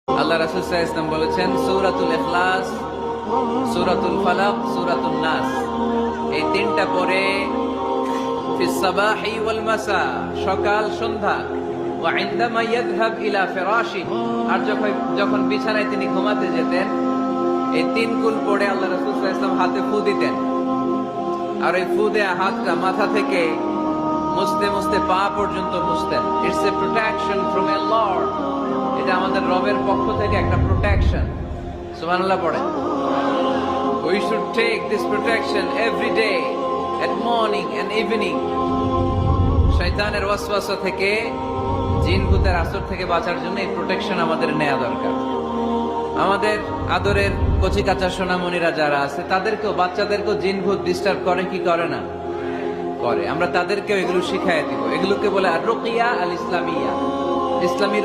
আল্লাহ রাসূল সাল্লাল্লাহু আলাইহি ওয়াসাল্লাম বলেছেন, সূরাতুল ইখলাস, সূরাতুল ফালাক, সূরাতুন নাস, এই তিনটা পড়ে ফিস সাবাহি ওয়াল মাসা, সকাল সন্ধ্যা, ওয়া ইনদামা ইয়াযহাব ইলা ফিরাশি, আর যখন বিছানায় তিনি ঘুমাতে যেতেন এই তিন কুল পড়ে আল্লাহ রাসূল সাল্লাল্লাহু আলাইহি ওয়াসাল্লাম হাতে ফু দিতেন। আর এই ফু দেয়া হাতটা মাথা থেকে মুছতে মুছতে পা পর্যন্ত মুছতেন। It's a protection from a lord, এটা আমাদের রবের পক্ষ থেকে একটা প্রোটেকশন। সুবহানাল্লাহ পড়েন। We should take this protection every day at morning and evening. শয়তানের ওয়াসওয়াসা থেকে, জিন ভূতের আসর থেকে বাঁচার জন্য এই প্রোটেকশন আমাদের নেওয়া দরকার। আমাদের আদরের কচি কাঁচা সোনামণিরা যারা আছে তাদেরকেও, বাচ্চাদেরকেও জিন ভূত ডিস্টার্ব করে কি করে না? করে। আমরা তাদেরকেও এগুলো শিখাই দিব। এগুলোকে বলে আর রুকিয়া আল ইসলামিয়া, ইসলামী